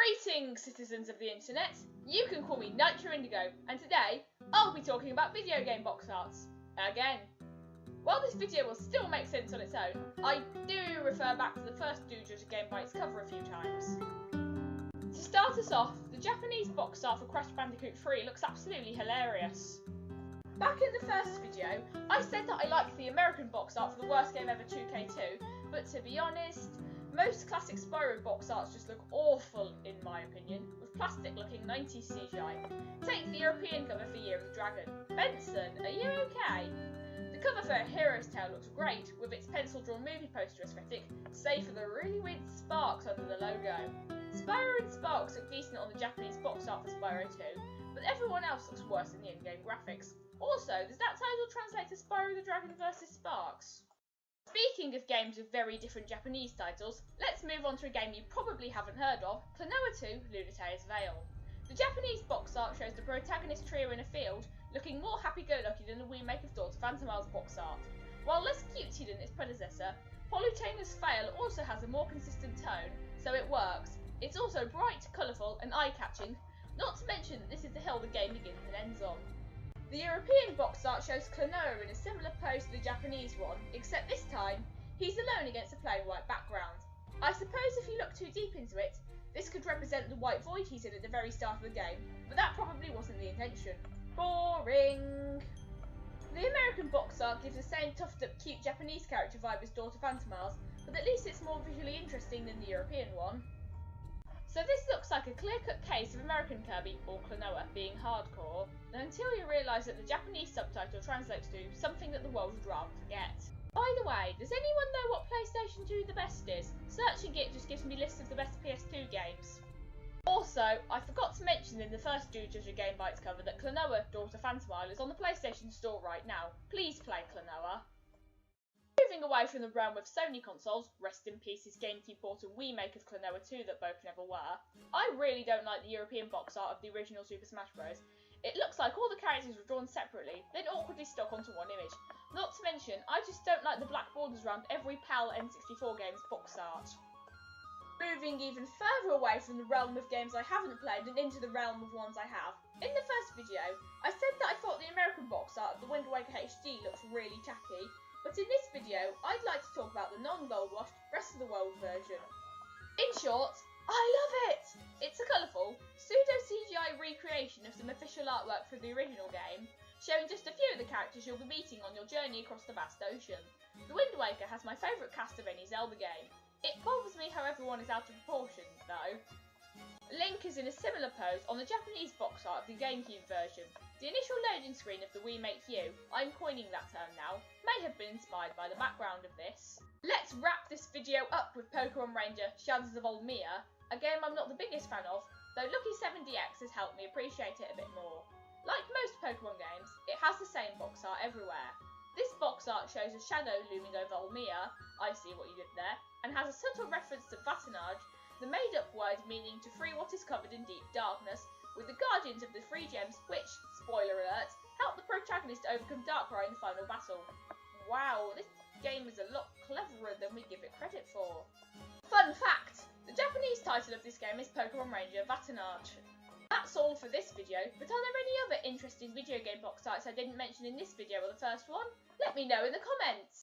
Greetings, citizens of the internet! You can call me Nitro Indigo, and today I'll be talking about video game box arts. Again. While this video will still make sense on its own, I do refer back to the first Do Judge a Game by its cover a few times. To start us off, the Japanese box art for Crash Bandicoot 3 looks absolutely hilarious. Back in the first video, I said that I liked the American box art for the worst game ever 2K2, but to be honest, most classic Spyro box arts just look awful in my opinion, with plastic looking 90s CGI. Take the European cover for Year of the Dragon. Benson, are you okay? The cover for A Hero's Tale looks great, with its pencil-drawn movie poster aesthetic, save for the really weird sparks under the logo. Spyro and Sparks look decent on the Japanese box art for Spyro 2, but everyone else looks worse than the in-game graphics. Also, does that title translate to Spyro the Dragon vs Sparks? Speaking of games with very different Japanese titles, let's move on to a game you probably haven't heard of, Klonoa 2 Lunatea's Veil. The Japanese box art shows the protagonist trio in a field, looking more happy-go-lucky than the remake of Daughter Phantomale's box art. While less cutesy than its predecessor, Polutana's Veil also has a more consistent tone, so it works. It's also bright, colourful and eye-catching, not to mention that this is the hill the game begins and ends on. The European box art shows Klonoa in a similar pose to the Japanese one, except this time, he's alone against a plain white background. I suppose if you look too deep into it, this could represent the white void he's in at the very start of the game, but that probably wasn't the intention. Boring! The American box art gives the same toughed up cute Japanese character vibe as Daughter Phantomale's, but at least it's more visually interesting than the European one. So this looks like a clear-cut case of American Kirby, or Klonoa, being hardcore, until you realise that the Japanese subtitle translates to something that the world would rather forget. By the way, does anyone know what PlayStation 2 the best is? Searching it just gives me lists of the best PS2 games. Also, I forgot to mention in the first Do Judge a Game by its cover that Klonoa, Daughter Phantomale is on the PlayStation Store right now. Please play Klonoa. Moving away from the realm of Sony consoles, rest in peace his GameCube port and Wii make of Klonoa 2 that both never were, I really don't like the European box art of the original Super Smash Bros. It looks like all the characters were drawn separately, then awkwardly stuck onto one image. Not to mention, I just don't like the black borders around every PAL N64 game's box art. Moving even further away from the realm of games I haven't played and into the realm of ones I have. In the first video, I said that I thought the American box art of the Wind Waker HD looks really tacky, but in this video, I'd like to talk about the non-gold washed Rest of the World version. In short, I love it! It's a colourful, pseudo-CGI recreation of some official artwork from the original game, showing just a few of the characters you'll be meeting on your journey across the vast ocean. The Wind Waker has my favourite cast of any Zelda game. It bothers me how everyone is out of proportion, though. Link is in a similar pose on the Japanese box art of the GameCube version. The initial loading screen of the Wii Make You, I'm coining that term now, may have been inspired by the background of this. Let's wrap this video up with Pokemon Ranger Shadows of Olmia, a game I'm not the biggest fan of, though Lucky 7DX has helped me appreciate it a bit more. Like most Pokemon games, it has the same box art everywhere. This box art shows a shadow looming over Olmia, I see what you did there, and has a subtle reference to Vatanage, the made-up word meaning to free what is covered in deep darkness, with the guardians of the three gems which, spoiler alert, help the protagonist overcome Darkrai in the final battle. Wow, this game is a lot cleverer than we give it credit for. Fun fact! The Japanese title of this game is Pokemon Ranger Vatanage. That's all for this video, but are there any other interesting video game box arts I didn't mention in this video or the first one? Let me know in the comments!